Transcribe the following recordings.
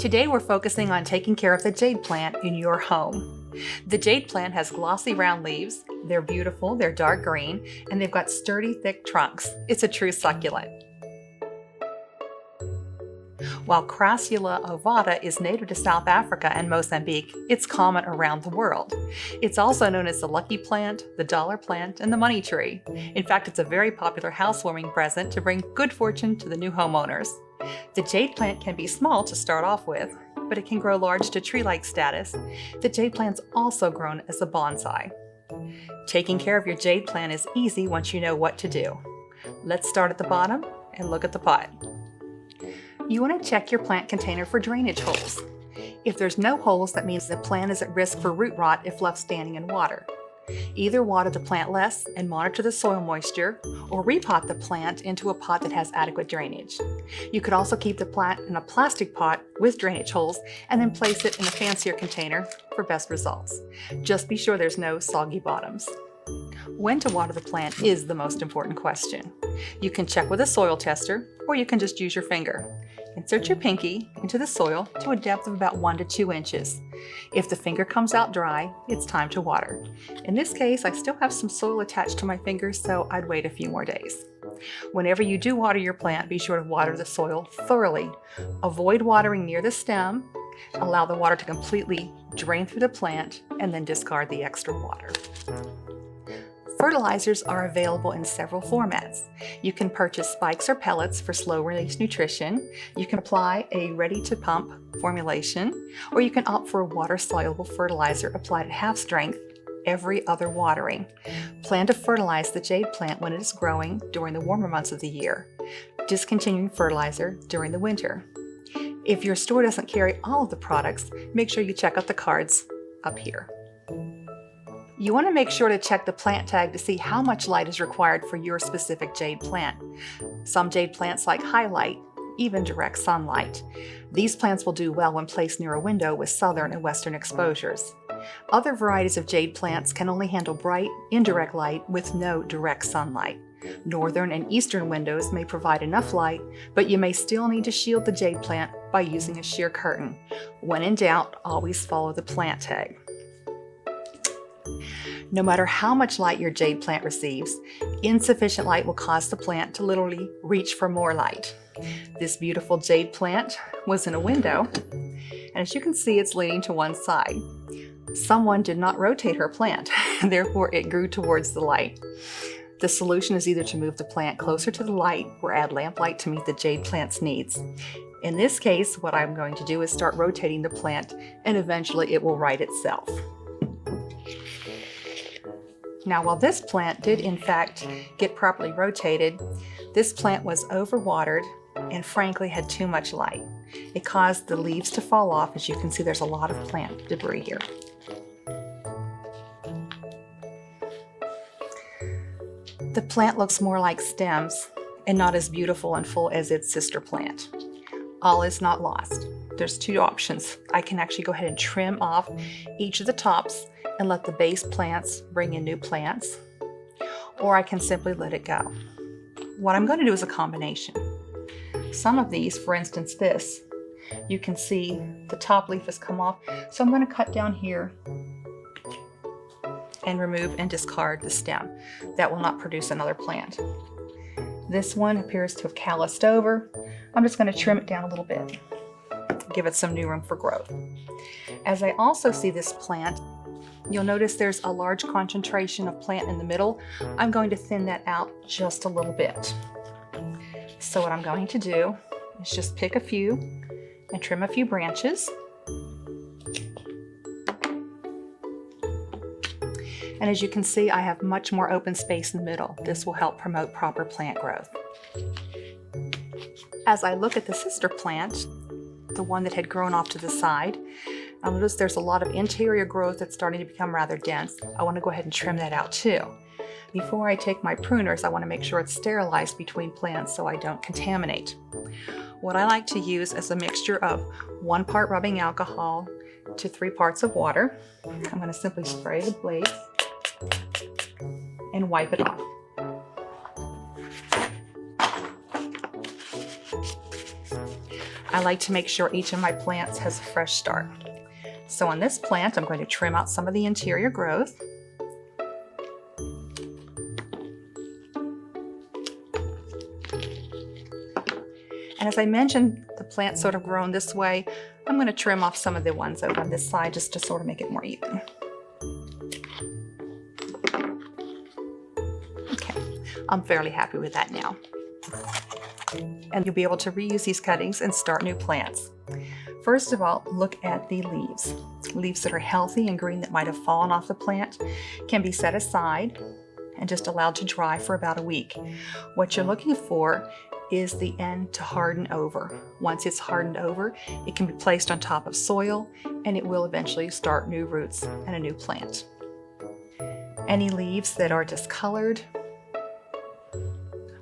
Today we're focusing on taking care of the jade plant in your home. The jade plant has glossy round leaves, they're beautiful, they're dark green, and they've got sturdy thick trunks. It's a true succulent. While Crassula ovata is native to South Africa and Mozambique, it's common around the world. It's also known as the lucky plant, the dollar plant, and the money tree. In fact, it's a very popular housewarming present to bring good fortune to the new homeowners. The jade plant can be small to start off with, but it can grow large to tree-like status. The jade plant's also grown as a bonsai. Taking care of your jade plant is easy once you know what to do. Let's start at the bottom and look at the pot. You want to check your plant container for drainage holes. If there's no holes, that means the plant is at risk for root rot if left standing in water. Either water the plant less and monitor the soil moisture, or repot the plant into a pot that has adequate drainage. You could also keep the plant in a plastic pot with drainage holes and then place it in a fancier container for best results. Just be sure there's no soggy bottoms. When to water the plant is the most important question. You can check with a soil tester, or you can just use your finger. Insert your pinky into the soil to a depth of about 1 to 2 inches. If the finger comes out dry, it's time to water. In this case, I still have some soil attached to my fingers, so I'd wait a few more days. Whenever you do water your plant, be sure to water the soil thoroughly. Avoid watering near the stem. Allow the water to completely drain through the plant, and then discard the extra water. Fertilizers are available in several formats. You can purchase spikes or pellets for slow-release nutrition. You can apply a ready-to-pump formulation, or you can opt for a water-soluble fertilizer applied at half strength every other watering. Plan to fertilize the jade plant when it is growing during the warmer months of the year, discontinuing fertilizer during the winter. If your store doesn't carry all of the products, make sure you check out the cards up here. You want to make sure to check the plant tag to see how much light is required for your specific jade plant. Some jade plants like high light, even direct sunlight. These plants will do well when placed near a window with southern and western exposures. Other varieties of jade plants can only handle bright, indirect light with no direct sunlight. Northern and eastern windows may provide enough light, but you may still need to shield the jade plant by using a sheer curtain. When in doubt, always follow the plant tag. No matter how much light your jade plant receives, insufficient light will cause the plant to literally reach for more light. This beautiful jade plant was in a window, and as you can see, it's leaning to one side. Someone did not rotate her plant, therefore it grew towards the light. The solution is either to move the plant closer to the light or add lamplight to meet the jade plant's needs. In this case, what I'm going to do is start rotating the plant, and eventually it will right itself. Now, while this plant did in fact get properly rotated, this plant was overwatered and frankly had too much light. It caused the leaves to fall off. As you can see, there's a lot of plant debris here. The plant looks more like stems and not as beautiful and full as its sister plant. All is not lost. There's 2 options. I can actually go ahead and trim off each of the tops and let the base plants bring in new plants, or I can simply let it go. What I'm going to do is a combination. Some of these, for instance this, you can see the top leaf has come off, so I'm going to cut down here and remove and discard the stem. That will not produce another plant. This one appears to have calloused over. I'm just going to trim it down a little bit, give it some new room for growth. As I also see this plant, you'll notice there's a large concentration of plant in the middle. I'm going to thin that out just a little bit. So what I'm going to do is just pick a few and trim a few branches. And as you can see, I have much more open space in the middle. This will help promote proper plant growth. As I look at the sister plant, the one that had grown off to the side, I notice there's a lot of interior growth that's starting to become rather dense. I want to go ahead and trim that out too. Before I take my pruners, I want to make sure it's sterilized between plants so I don't contaminate. What I like to use is a mixture of 1 part rubbing alcohol to 3 parts of water. I'm going to simply spray the blades and wipe it off. I like to make sure each of my plants has a fresh start. So on this plant, I'm going to trim out some of the interior growth. And as I mentioned, the plant's sort of grown this way. I'm going to trim off some of the ones over on this side just to sort of make it more even. Okay, I'm fairly happy with that now. And you'll be able to reuse these cuttings and start new plants. First of all, look at the leaves. Leaves that are healthy and green that might have fallen off the plant can be set aside and just allowed to dry for about a week. What you're looking for is the end to harden over. Once it's hardened over, it can be placed on top of soil and it will eventually start new roots and a new plant. Any leaves that are discolored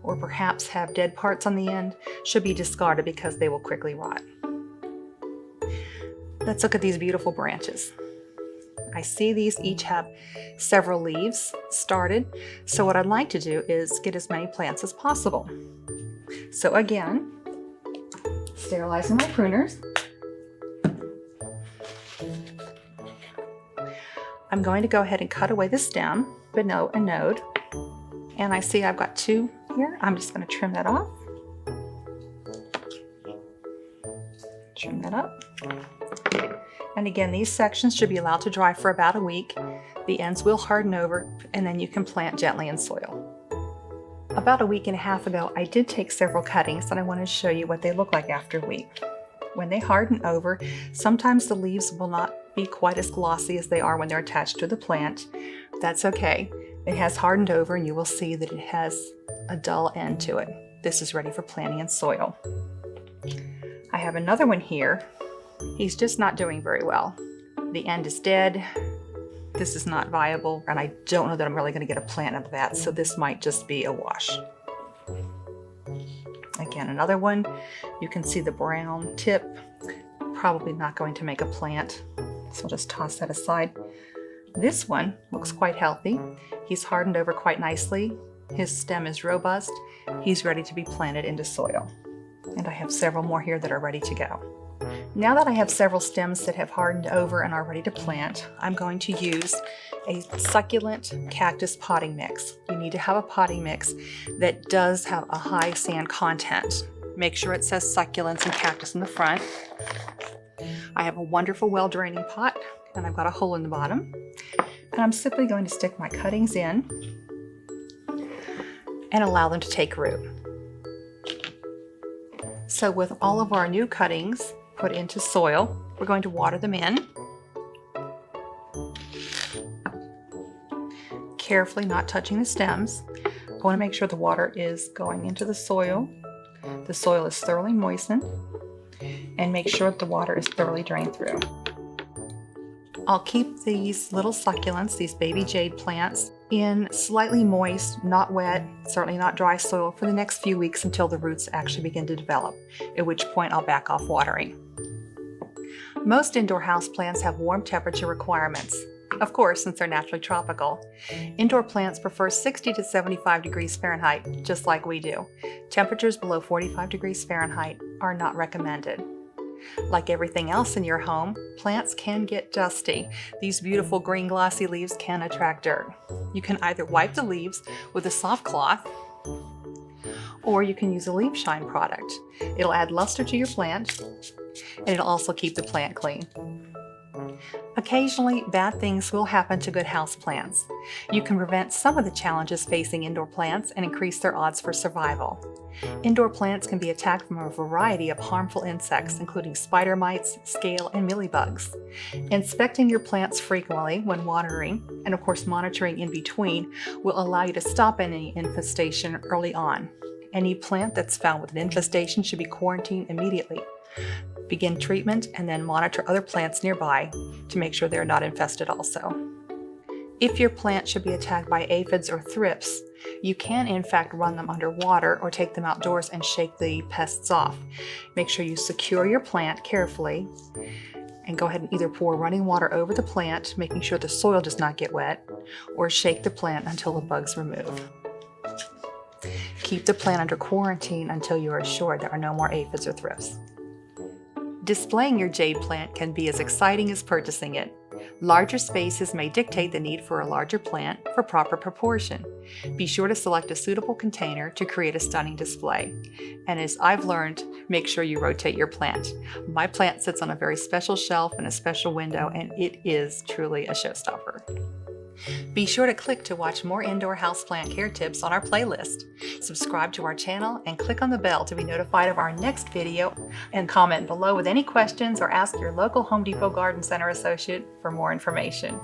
or perhaps have dead parts on the end should be discarded because they will quickly rot. Let's look at these beautiful branches. I see these each have several leaves started, so what I'd like to do is get as many plants as possible. So again, sterilizing my pruners. I'm going to go ahead and cut away the stem, below a node, and I see I've got 2 here. I'm just going to trim that off. Trim that up. And again, these sections should be allowed to dry for about a week. The ends will harden over, and then you can plant gently in soil. About a week and a half ago, I did take several cuttings and I want to show you what they look like after a week. When they harden over, sometimes the leaves will not be quite as glossy as they are when they're attached to the plant. That's okay. It has hardened over and you will see that it has a dull end to it. This is ready for planting in soil. I have another one here. He's just not doing very well. The end is dead. This is not viable, and I don't know that I'm really going to get a plant out of that, so this might just be a wash. Again, another one. You can see the brown tip. Probably not going to make a plant, so I'll just toss that aside. This one looks quite healthy. He's hardened over quite nicely. His stem is robust. He's ready to be planted into soil. And I have several more here that are ready to go. Now that I have several stems that have hardened over and are ready to plant, I'm going to use a succulent cactus potting mix. You need to have a potting mix that does have a high sand content. Make sure it says succulents and cactus in the front. I have a wonderful well-draining pot, and I've got a hole in the bottom. And I'm simply going to stick my cuttings in and allow them to take root. So with all of our new cuttings put into soil, we're going to water them in. Carefully, not touching the stems. I want to make sure the water is going into the soil. The soil is thoroughly moistened, and make sure that the water is thoroughly drained through. I'll keep these little succulents, these baby jade plants, in slightly moist, not wet, certainly not dry soil for the next few weeks until the roots actually begin to develop, at which point I'll back off watering. Most indoor houseplants have warm temperature requirements. Of course, since they're naturally tropical. Indoor plants prefer 60 to 75 degrees Fahrenheit, just like we do. Temperatures below 45 degrees Fahrenheit are not recommended. Like everything else in your home, plants can get dusty. These beautiful green glossy leaves can attract dirt. You can either wipe the leaves with a soft cloth, or you can use a leaf shine product. It'll add luster to your plant, and it'll also keep the plant clean. Occasionally, bad things will happen to good houseplants. You can prevent some of the challenges facing indoor plants and increase their odds for survival. Indoor plants can be attacked from a variety of harmful insects, including spider mites, scale, and mealybugs. Inspecting your plants frequently when watering, and of course monitoring in between, will allow you to stop any infestation early on. Any plant that's found with an infestation should be quarantined immediately. Begin treatment and then monitor other plants nearby to make sure they're not infested also. If your plant should be attacked by aphids or thrips, you can in fact run them under water or take them outdoors and shake the pests off. Make sure you secure your plant carefully and go ahead and either pour running water over the plant, making sure the soil does not get wet, or shake the plant until the bugs remove. Keep the plant under quarantine until you are assured there are no more aphids or thrips. Displaying your jade plant can be as exciting as purchasing it. Larger spaces may dictate the need for a larger plant for proper proportion. Be sure to select a suitable container to create a stunning display. And as I've learned, make sure you rotate your plant. My plant sits on a very special shelf in a special window, and it is truly a showstopper. Be sure to click to watch more indoor houseplant care tips on our playlist. Subscribe to our channel and click on the bell to be notified of our next video, and comment below with any questions or ask your local Home Depot Garden Center associate for more information.